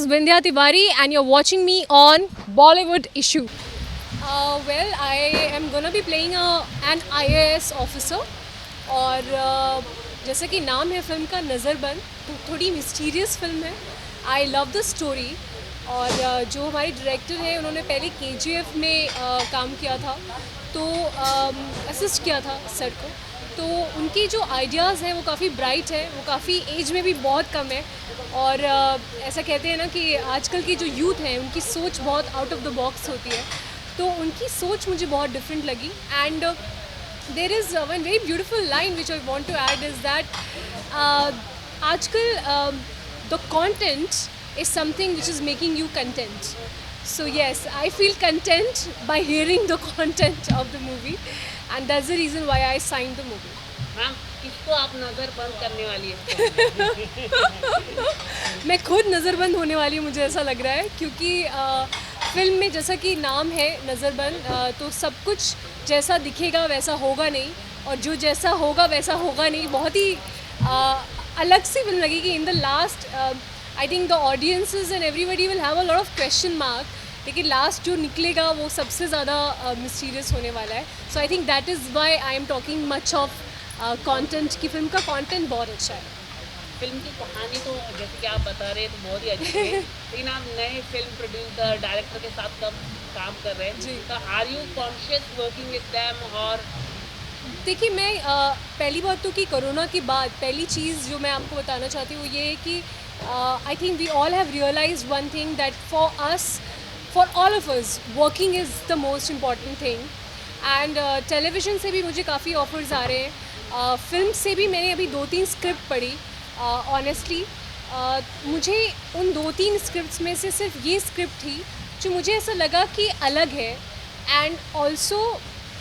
is Vindhya Tiwari, and you're watching me on Bollywood Issue. I am gonna be playing an IAS officer. और जैसे कि नाम है film का नज़रबंद, तो थोड़ी मिस्टीरियस फिल्म है. I love the story. और जो हमारे डायरेक्टर हैं उन्होंने पहले KGF में काम किया था, तो असिस्ट किया था सर को. तो उनकी जो आइडियाज़ हैं वो काफ़ी ब्राइट है, वो काफ़ी एज में भी बहुत कम है. और ऐसा कहते हैं ना कि आजकल की जो यूथ है उनकी सोच बहुत आउट ऑफ द बॉक्स होती है, तो उनकी सोच मुझे बहुत डिफरेंट लगी. And there is one very beautiful line which I want to add is that आजकल the content is something which is making you content. So yes, I feel content by hearing the content of the movie, and that's the reason why I signed the movie. Ma'am किसको आप नज़र बंद करने वाली है? मैं खुद नज़रबंद होने वाली हूँ, मुझे ऐसा लग रहा है, क्योंकि फिल्म में जैसा कि नाम है नज़रबंद, तो सब कुछ जैसा दिखेगा वैसा होगा नहीं, और जो जैसा होगा वैसा होगा नहीं. बहुत ही अलग सी फिल्म लगेगी. In the last I think the audiences and everybody will have a lot of question mark, लेकिन लास्ट जो निकलेगा वो सबसे ज़्यादा मिस्टीरियस होने वाला है. So I think that is why I am talking much of content, की फिल्म का कंटेंट बहुत अच्छा है. फिल्म की कहानी तो जैसे कि आप बता रहे हैं तो बहुत ही अच्छी है, लेकिन आप नए फिल्म प्रोड्यूसर डायरेक्टर के साथ कब काम कर रहे हैं जी. तो are you conscious working with them? और देखिए, मैं पहली बात तो कि कोरोना के बाद पहली चीज़ जो मैं आपको बताना चाहती हूँ ये है कि I think we all have realized one thing, that for all of us, working is the most important thing. And television से भी मुझे काफ़ी ऑफर्स आ रहे हैं. फिल्म से भी मैंने अभी 2-3 स्क्रिप्ट पढ़ी. ऑनेस्टली मुझे उन 2-3 स्क्रिप्ट्स में से सिर्फ ये स्क्रिप्ट थी जो मुझे ऐसा लगा कि अलग है. And also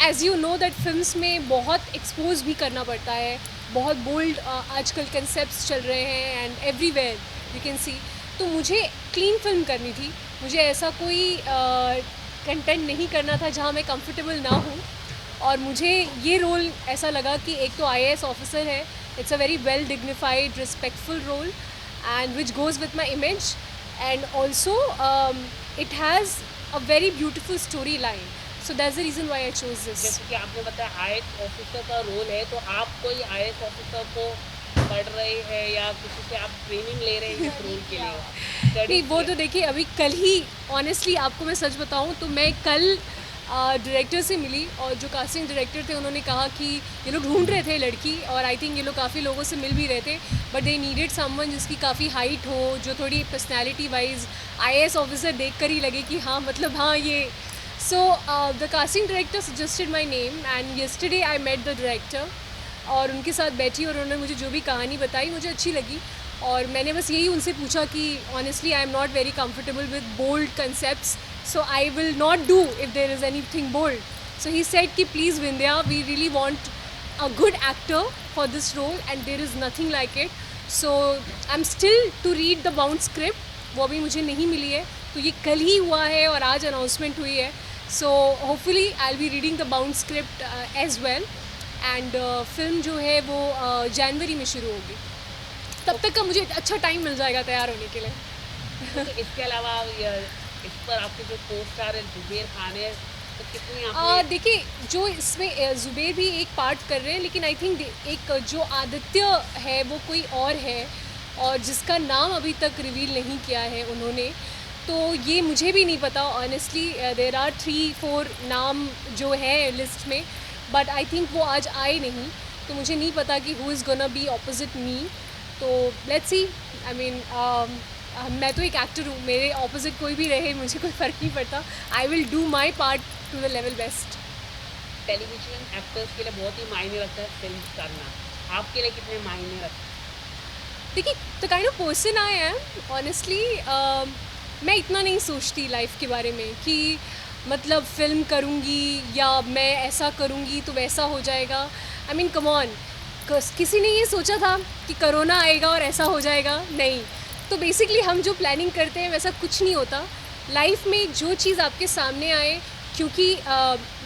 as you know that films में बहुत एक्सपोज भी करना पड़ता है. बहुत बोल्ड आजकल कंसेप्ट्स चल रहे हैं and everywhere you can see. तो मुझे क्लीन फिल्म करनी थी. मुझे ऐसा कोई कंटेंट नहीं करना था जहाँ मैं कंफर्टेबल ना हूँ. और मुझे ये रोल ऐसा लगा कि एक तो IAS ऑफिसर है, it's a very well dignified respectful role and which goes with my image. And also it has a very beautiful story line. So that's the reason why I chose this. जैसे कि आपने बताया IAS officer का role है, तो आप कोई IAS officer को पढ़ रहे हैं या किसी से आप ट्रेनिंग ले रहे हैं इस रोल के लिए? नहीं, वो तो देखिए अभी कल ही, ऑनेस्टली आपको मैं सच बताऊं तो मैं कल डायरेक्टर से मिली, और जो कास्टिंग डायरेक्टर थे उन्होंने कहा कि ये लोग ढूंढ रहे थे लड़की, और आई थिंक ये लोग काफ़ी लोगों से मिल भी रहे थे, बट दे नीडेड समवन जिसकी काफ़ी हाइट हो, जो थोड़ी पर्सनैलिटी वाइज IAS ऑफिसर देख कर ही लगे कि हाँ, मतलब हाँ ये. So the casting director suggested my name, and yesterday I met the director. और उनके साथ बैठी और उन्होंने मुझे जो भी कहानी बताई मुझे अच्छी लगी. और मैंने बस यही उनसे पूछा कि honestly I am not very comfortable with bold concepts, so I will not do if there is anything bold. So he said कि please Vindhya, we really want a good actor for this role and there is nothing like it. So I'm still to read the bound script. वो अभी मुझे नहीं मिली है, तो ये कल ही हुआ है और आज अनाउंसमेंट हुई है. So hopefully I'll be reading the bound script as well. And film जो है वो जनवरी में शुरू होगी. तब तक का मुझे अच्छा टाइम मिल जाएगा तैयार होने के लिए. तो इसके अलावा इस पर आपके जो को स्टार है जुबेर खान है, तो कितनी आपने देखिए, जो इसमें जुबेर भी एक पार्ट कर रहे हैं, लेकिन आई थिंक एक जो आदित्य है वो कोई और है, और जिसका नाम अभी तक रिवील नहीं किया है उन्होंने. तो ये मुझे भी नहीं पता ऑनेस्टली. देर आर 3-4 नाम जो है लिस्ट में, बट आई थिंक वो आज आए नहीं, तो मुझे नहीं पता कि who is gonna be opposite me. तो लेट्स सी. आई मीन मैं तो एक एक्टर हूँ, मेरे ऑपोजिट कोई भी रहे मुझे कोई फ़र्क नहीं पड़ता. I will do my part two the level best. Television actors के लिए बहुत ही मायने रखता है फिल्म करना, आपके लिए कितने मायने रखता है? देखिए, the kind of person I am, honestly मैं इतना नहीं सोचती लाइफ के बारे में कि मतलब फ़िल्म करूँगी या मैं ऐसा करूँगी तो वैसा हो जाएगा. आई मीन कम ऑन, किसी ने ये सोचा था कि कोरोना आएगा और ऐसा हो जाएगा? नहीं. तो बेसिकली हम जो प्लानिंग करते हैं वैसा कुछ नहीं होता. लाइफ में जो चीज़ आपके सामने आए, क्योंकि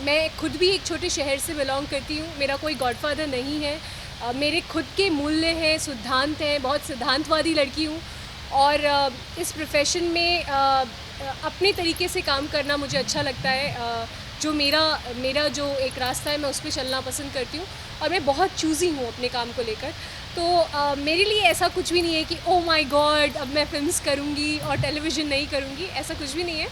मैं खुद भी एक छोटे शहर से बिलोंग करती हूँ, मेरा कोई गॉडफादर नहीं है. मेरे खुद के मूल्य हैं, सिद्धांत हैं, बहुत सिद्धांतवादी लड़की हूँ. और इस प्रोफेशन में अपने तरीके से काम करना मुझे अच्छा लगता है। जो मेरा जो एक रास्ता है मैं उस पे चलना पसंद करती हूँ और मैं बहुत चूज़ी हूँ अपने काम को लेकर। तो मेरे लिए ऐसा कुछ भी नहीं है कि ओह माय गॉड अब मैं फिल्म्स करूँगी और टेलीविज़न नहीं करूँगी, ऐसा कुछ भी नहीं है।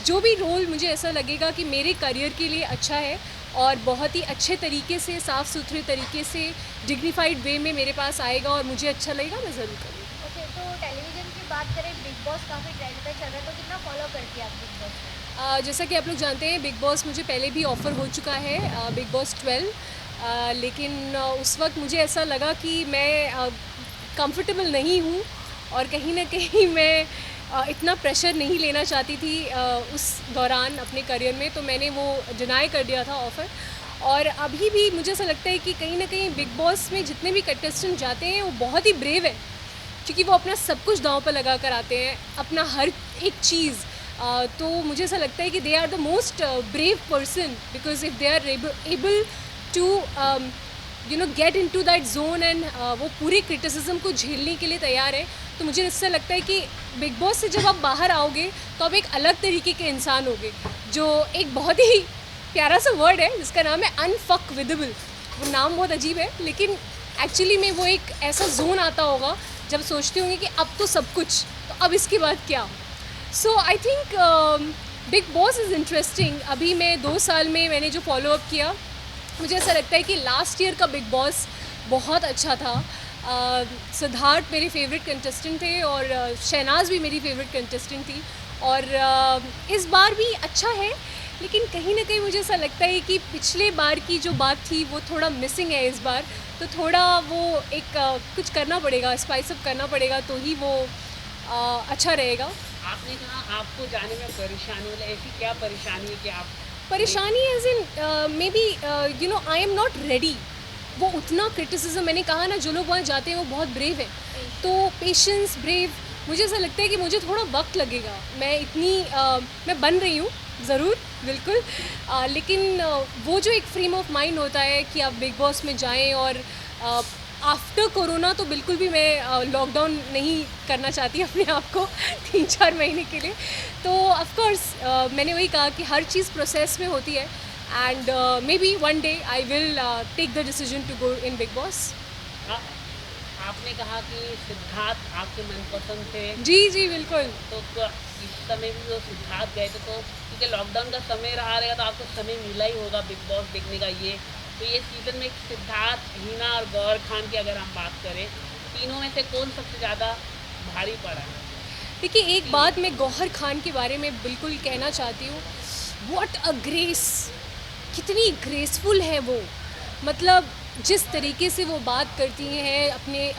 जो भी रोल मुझे ऐसा लगेगा कि मेरे करियर के लिए अच्छा है और बहुत ही अच्छे तरीके से, साफ़ सुथरे तरीके से, डिग्निफाइड वे में मेरे पास आएगा और मुझे अच्छा लगेगा, मैं ज़रूर करूँगी। ओके, तो टेलीविज़न की बात करें, बिग बॉस काफ़ी ट्रेंड पे चल रहा है, तो कितना फॉलो करती हैं आप बिग बॉस को? जैसा कि आप लोग जानते हैं बिग बॉस मुझे पहले भी ऑफ़र हो चुका है, बिग बॉस 12। लेकिन उस वक्त मुझे ऐसा लगा कि मैं कंफर्टेबल नहीं हूँ और कहीं ना कहीं मैं इतना प्रेशर नहीं लेना चाहती थी उस दौरान अपने करियर में, तो मैंने वो डिनाई कर दिया था ऑफ़र। और अभी भी मुझे ऐसा लगता है कि कहीं ना कहीं बिग बॉस में जितने भी कंटेस्टेंट जाते हैं वो बहुत ही ब्रेव है, क्योंकि वो अपना सब कुछ दांव पर लगा कर आते हैं, अपना हर एक चीज़। तो मुझे ऐसा लगता है कि they are the most brave person, because if they are able to get into that zone and वो पूरे क्रिटिसिज्म को झेलने के लिए तैयार है। तो मुझे इससे लगता है कि बिग बॉस से जब आप बाहर आओगे तो आप एक अलग तरीके के इंसान होगे, जो एक बहुत ही प्यारा सा वर्ड है जिसका नाम है अनफकविदेबल। वो नाम बहुत अजीब है, लेकिन एक्चुअली में वो एक ऐसा जोन आता होगा जब सोचते होंगे कि अब तो सब कुछ, तो अब इसके बाद क्या। So I think Bigg Boss is interesting. अभी मैं 2 साल में मैंने जो फॉलो अप किया, मुझे ऐसा लगता है कि लास्ट ईयर का बिग बॉस बहुत अच्छा था। सिद्धार्थ मेरे फेवरेट कंटेस्टेंट थे और शहनाज भी मेरी फेवरेट कंटेस्टेंट थी, और इस बार भी अच्छा है। लेकिन कहीं ना कहीं मुझे ऐसा लगता है कि पिछले बार की जो बात थी वो थोड़ा मिसिंग है इस बार, तो थोड़ा वो एक कुछ करना पड़ेगा, स्पाइस अप करना पड़ेगा, तो ही वो अच्छा रहेगा। आपने कहा आपको जाने में परेशानी, मतलब ऐसी क्या परेशानी है कि आप परेशानी as in maybe I am not ready. वो उतना क्रिटिसिज्म, मैंने कहा ना, जो लोग वहाँ जाते हैं वो बहुत ब्रेव है, तो पेशेंस, ब्रेव, मुझे ऐसा लगता है कि मुझे थोड़ा वक्त लगेगा। मैं बन रही हूँ ज़रूर, बिल्कुल। लेकिन वो जो एक फ्रेम ऑफ माइंड होता है कि आप बिग बॉस में जाएं, और आफ्टर कोरोना तो बिल्कुल भी मैं लॉकडाउन नहीं करना चाहती अपने आप को 3-4 महीने के लिए। तो ऑफ कोर्स मैंने वही कहा कि हर चीज़ प्रोसेस में होती है, and maybe one day I will take the decision to go in Bigg Boss. आपने कहा कि सिद्धार्थ आपके मनपसंद थे, जी बिल्कुल। तो इस समय भी जो सिद्धार्थ गए थे, तो क्योंकि लॉकडाउन का समय रहा रहेगा तो आपको समय मिला ही होगा बिग बॉस देखने का। ये सीज़न में सिद्धार्थ, हिना और गौहर खान की अगर हम बात करें, तीनों में से कौन सबसे ज़्यादा भारी पड़ा है? देखिए, एक बात मैं गौहर खान के बारे में बिल्कुल कहना चाहती हूँ, व्हाट अ ग्रेस, कितनी ग्रेसफुल है वो। मतलब जिस तरीके से वो बात करती हैं, अपने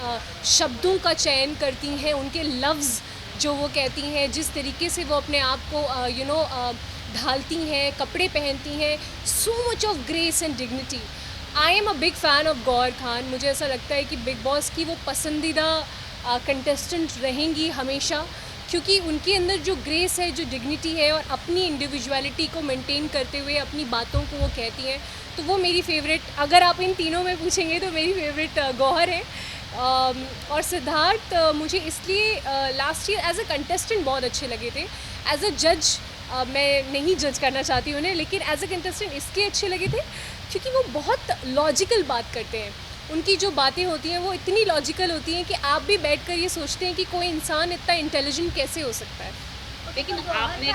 शब्दों का चयन करती हैं, उनके लफ्ज़ जो वो कहती हैं, जिस तरीके से वो अपने आप को ढालती हैं, कपड़े पहनती हैं, so much of grace and dignity. I am a big fan of Gauahar Khan. मुझे ऐसा लगता है कि बिग बॉस की वो पसंदीदा कंटेस्टेंट रहेंगी हमेशा, क्योंकि उनके अंदर जो ग्रेस है, जो डिग्निटी है, और अपनी इंडिविजुअलिटी को मेंटेन करते हुए अपनी बातों को वो कहती हैं, तो वो मेरी फेवरेट, अगर आप इन तीनों में पूछेंगे तो मेरी फेवरेट गौहर है। और सिद्धार्थ मुझे इसलिए last year as a contestant बहुत अच्छे लगे थे। एज अ जज मैं नहीं जज करना चाहती उन्हें, लेकिन एज अ कंटेस्टेंट इसलिए अच्छे लगे थे क्योंकि वो बहुत लॉजिकल बात करते हैं। उनकी जो बातें होती हैं वो इतनी लॉजिकल होती हैं कि आप भी बैठकर ये सोचते हैं कि कोई इंसान इतना इंटेलिजेंट कैसे हो सकता है। लेकिन आपने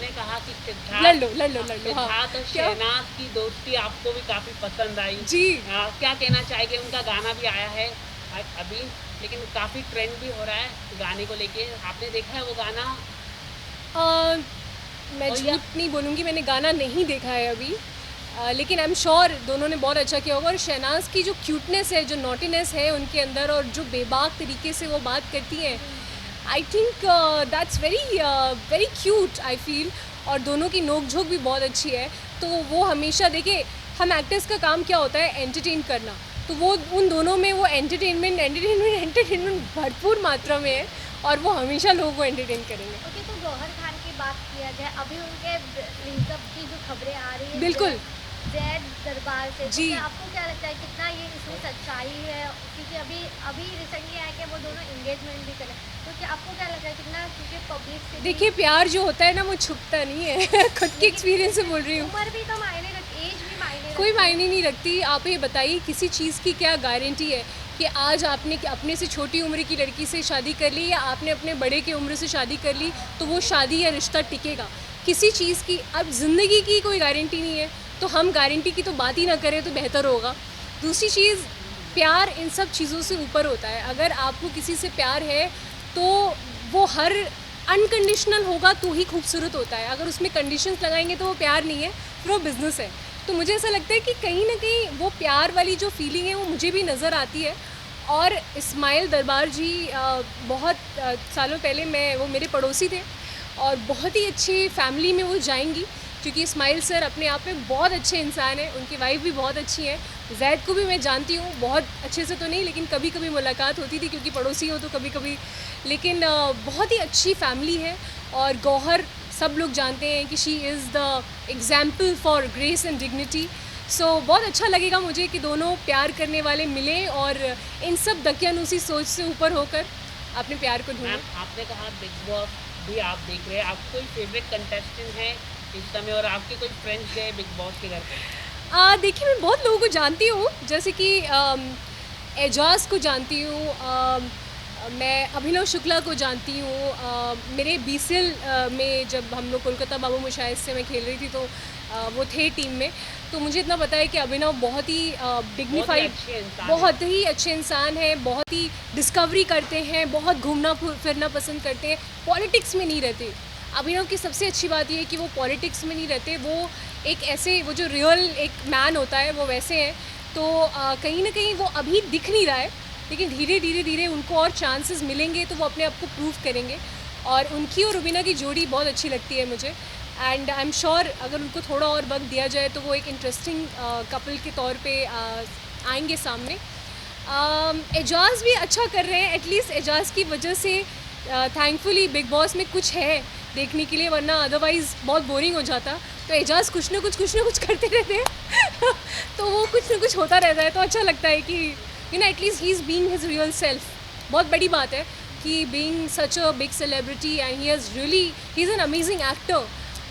कहा कि लड़ लो हाँ। सिद्धार्थ और क्या? शहनाज की दोस्ती आपको भी काफ़ी पसंद आई जी। क्या कहना चाहेंगे? उनका गाना भी आया है अभी, लेकिन काफ़ी ट्रेंड भी हो रहा है गाने को लेके। आपने देखा है वो गाना? मैं और झूठ नहीं बोलूँगी, मैंने गाना नहीं देखा है अभी। लेकिन आई एम श्योर दोनों ने बहुत अच्छा किया होगा। और शहनाज की जो क्यूटनेस है, जो नॉटीनेस है उनके अंदर, और जो बेबाक तरीके से वो बात करती हैं, I think that's very cute, I feel. और दोनों की नोक झोंक भी बहुत अच्छी है। तो वो हमेशा, देखिए, हम एक्टर्स का काम क्या होता है, एंटरटेन करना, तो वो उन दोनों में वो एंटरटेनमेंट भरपूर मात्रा में है, और वो हमेशा लोगों को एंटरटेन करेंगे। ओके, तो गौहर खान की बात किया जाए, अभी उनके ब्रेकअप की जो खबरें आ रही हैं, बिल्कुल। जैद दरबार से, जी। तो आपको क्या लगता है कितना ये इसमें सच्चाई है? क्योंकि अभी अभी रिसेंटली आया कि वो दोनों एंगेजमेंट भी करें, तो क्या आपको क्या लगता है कितना, क्योंकि पब्लिक से देखिए, प्यार जो होता है ना वो छुपता नहीं है खुद के एक्सपीरियंस से बोल रही हूँ। उम्र भी तो मायने रखती, एज भी मायने कोई रखती है। मायने नहीं रखती। आप ये बताइए, किसी चीज़ की क्या गारंटी है कि आज आपने अपने से छोटी उम्र की लड़की से शादी कर ली या आपने अपने बड़े की उम्र से शादी कर ली तो वो शादी या रिश्ता टिकेगा? किसी चीज़ की अब ज़िंदगी की कोई गारंटी नहीं है, तो हम गारंटी की तो बात ही ना करें तो बेहतर होगा। दूसरी चीज़, प्यार इन सब चीज़ों से ऊपर होता है। अगर आपको किसी से प्यार है तो वो हर अनकंडीशनल होगा तो ही खूबसूरत होता है। अगर उसमें कंडीशंस लगाएंगे तो वो प्यार नहीं है, फिर वो बिज़नेस है। तो मुझे ऐसा लगता है कि कहीं ना कहीं वो प्यार वाली जो फीलिंग है वो मुझे भी नज़र आती है। और इस्माइल दरबार जी बहुत सालों पहले वो मेरे पड़ोसी थे और बहुत ही अच्छी फैमिली में वो जाएंगी, क्योंकि इस्माइल सर अपने आप में बहुत अच्छे इंसान हैं। उनकी वाइफ भी बहुत अच्छी है। जैद को भी मैं जानती हूँ, बहुत अच्छे से तो नहीं लेकिन कभी कभी मुलाकात होती थी क्योंकि पड़ोसी हो तो कभी कभी। लेकिन बहुत ही अच्छी फैमिली है। और गौहर सब लोग जानते हैं कि she is the example for grace and dignity. So बहुत अच्छा लगेगा मुझे कि दोनों प्यार करने वाले मिलें और इन सब दकियानूसी सोच से ऊपर होकर अपने प्यार को ढूंढें। मैम, आपने कहा बिग बॉस भी आप देख रहे हैं, आपको कोई फेवरेट कंटेस्टेंट है इस समय, और आपके कोई फ्रेंड्स गए बिग बॉस के घर पे? देखिए, मैं बहुत लोगों को जानती हूँ, जैसे कि एजाज को जानती हूँ, मैं अभिनव शुक्ला को जानती हूँ। मेरे बीसीएल में जब हम लोग कोलकाता बाबू मुशाहिद से मैं खेल रही थी तो वो थे टीम में, तो मुझे इतना पता है कि अभिनव बहुत ही डिग्निफाइड, बहुत ही अच्छे इंसान हैं, बहुत ही डिस्कवरी करते हैं, बहुत घूमना फिरना पसंद करते हैं, पॉलिटिक्स में नहीं रहते। अभिनव की सबसे अच्छी बात ये है कि वो पॉलिटिक्स में नहीं रहते, वो एक ऐसे, वो जो रियल एक मैन होता है वो वैसे हैं। तो कहीं ना कहीं वो अभी दिख नहीं रहा है, लेकिन धीरे धीरे धीरे उनको और चांसेस मिलेंगे तो वो अपने आप को प्रूव करेंगे। और उनकी और रुबीना की जोड़ी बहुत अच्छी लगती है मुझे, एंड आई एम श्योर अगर उनको थोड़ा और वक्त दिया जाए तो वो एक इंटरेस्टिंग कपल के तौर पे आएंगे सामने। एजाज भी अच्छा कर रहे हैं, एटलीस्ट एजाज की वजह से थैंकफुली बिग बॉस में कुछ है देखने के लिए, वरना अदरवाइज़ बहुत बोरिंग हो जाता। तो एजाज कुछ ना कुछ करते रहते हैं तो वो कुछ ना कुछ होता रहता है, तो अच्छा लगता है कि you know at least he is being his real self. बहुत बड़ी बात है कि being such a big celebrity and he is an amazing actor,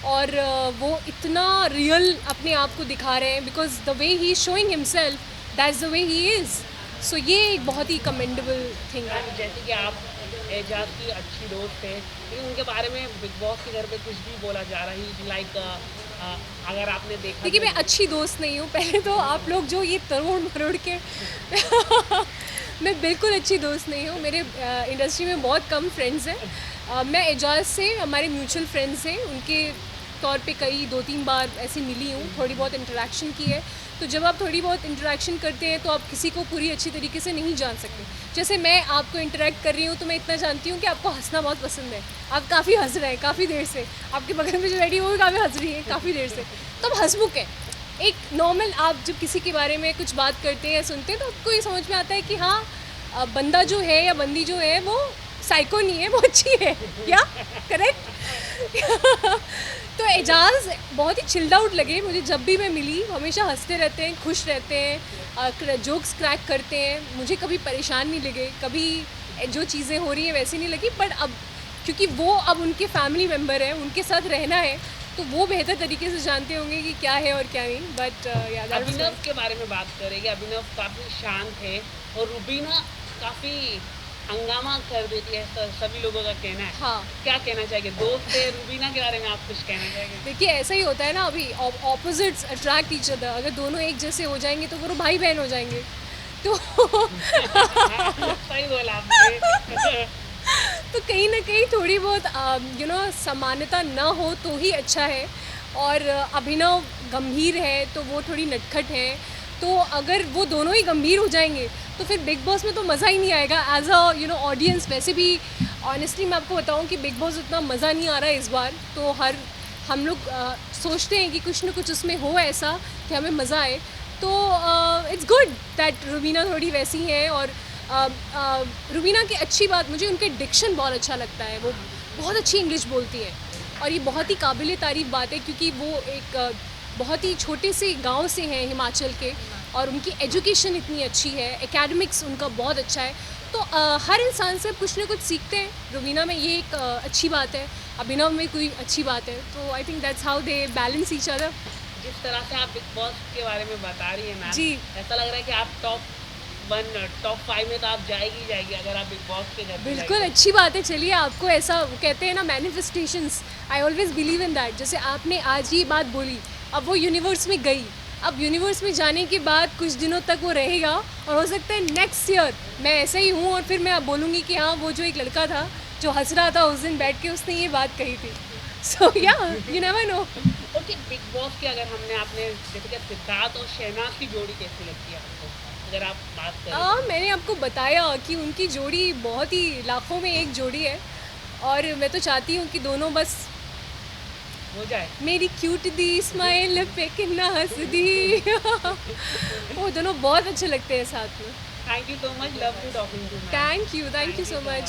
और वो इतना रियल अपने आप को दिखा रहे हैं, because the way he is showing himself, that's the way he is. So ये एक बहुत ही कमेंडेबल थिंग है। मैम, जैसे कि आप एजाज की अच्छी दोस्त है, लेकिन उनके बारे में बिग बॉस के घर पे कुछ भी बोला जा रहा है, लाइक अगर आपने देखा, देखिए, मैं अच्छी दोस्त नहीं हूँ, पहले तो आप लोग जो ये तरोड़ मरोड़ के मैं बिल्कुल अच्छी दोस्त नहीं हूँ। मेरे इंडस्ट्री में बहुत कम फ्रेंड्स हैं। मैं एजाज से, हमारे म्यूचुअल फ्रेंड्स हैं, उनके तौर पे कई 2-3 बार ऐसे मिली हूँ, थोड़ी बहुत इंटरेक्शन की है। तो जब आप थोड़ी बहुत इंटरेक्शन करते हैं तो आप किसी को पूरी अच्छी तरीके से नहीं जान सकते। जैसे मैं आपको इंटरेक्ट कर रही हूँ तो मैं इतना जानती हूँ कि आपको हंसना बहुत पसंद है, आप काफ़ी हंस रहे हैं काफ़ी देर से, आपके बगल में जो बैठी है वो भी काफ़ी हंस रही है काफ़ी देर से, तो आप हंसमुख है। एक नॉर्मल आप जब किसी के बारे में कुछ बात करते हैं या सुनते हैं तो आपको ये समझ में आता है कि हाँ, बंदा जो है या बंदी जो है वो साइको नहीं है, वो अच्छी है, या करेक्ट। तो एजाज बहुत ही चिल्ड आउट लगे मुझे, जब भी मैं मिली हमेशा हंसते रहते हैं, खुश रहते हैं, जोक्स क्रैक करते हैं, मुझे कभी परेशान नहीं लगे, कभी जो चीज़ें हो रही हैं वैसी नहीं लगी। बट अब क्योंकि वो अब उनके फैमिली मेम्बर हैं, उनके साथ रहना है, तो वो बेहतर तरीके से जानते होंगे कि क्या है और क्या नहीं। बट अभिनव के बारे में बात करेंगे। अभिनव काफ़ी शांत है और रुबीना काफ़ी हंगामा कर देती है, सभी लोगों का कहना है। हाँ, क्या कहना चाहिए दोस्त है रुबीना के बारे में, आप कुछ कहना चाहेंगे? देखिए ऐसा ही होता है ना, अभी ऑपोजिट्स अट्रैक्ट ईच अदर, अगर दोनों एक जैसे हो जाएंगे तो वो भाई बहन हो जाएंगे। तो सही बोला आपने। तो कहीं ना कहीं थोड़ी बहुत समानता ना हो तो ही अच्छा है। और अभिनव गंभीर है तो वो थोड़ी नटखट है, तो अगर वो दोनों ही गंभीर हो जाएंगे तो फिर बिग बॉस में तो मज़ा ही नहीं आएगा एज अ ऑडियंस। वैसे भी ऑनेस्टली मैं आपको बताऊं कि बिग बॉस उतना मज़ा नहीं आ रहा है इस बार, तो हम लोग सोचते हैं कि कुछ ना कुछ उसमें हो ऐसा कि हमें मज़ा आए। तो इट्स गुड दैट रुबीना थोड़ी वैसी है। और रुबीना की अच्छी बात, मुझे उनके डिक्शन बहुत अच्छा लगता है, वो बहुत अच्छी इंग्लिश बोलती है और ये बहुत ही काबिल तारीफ़ बात है, क्योंकि वो एक बहुत ही छोटे से गांव से हैं हिमाचल के, और उनकी एजुकेशन इतनी अच्छी है, एकेडमिक्स उनका बहुत अच्छा है। तो हर इंसान से कुछ ना कुछ सीखते हैं। रवीना में ये एक अच्छी बात है, अभिनव में कोई अच्छी बात है। तो I think that's how they balance each other. जिस तरह से आप बिग बॉस के बारे में बता रही है मैम, जी। ऐसा लग रहा है कि आप टॉप 5 में तो आप जाएगी अगर आप बिग बॉस के घर पे बिल्कुल जाएगी। अच्छी बात है। चलिए, आपको ऐसा कहते हैं ना manifestations, I always believe in that. जैसे आपने आज ये बात बोली, अब वो यूनिवर्स में गई, अब यूनिवर्स में जाने के बाद कुछ दिनों तक वो रहेगा, और हो सकता है नेक्स्ट ईयर मैं ऐसे ही हूँ और फिर मैं अब बोलूँगी कि हाँ, वो जो एक लड़का था जो हंस रहा था उस दिन बैठ के, उसने ये बात कही थी। सो या you never know. Okay, big boss की अगर आपने जैसे कि सिद्धार्थ और शहनाज की जोड़ी कैसी लगती है आपको, अगर आप बात करें? मैंने आपको बताया कि उनकी जोड़ी बहुत ही लाखों में एक जोड़ी है, और मैं तो चाहती हूँ कि दोनों बस हो जाए। मेरी क्यूट दी स्माइल पे कितना हंस दी वो दोनों बहुत अच्छे लगते हैं साथ में। Thank you so much, love to talking to ma'am. Thank you so much.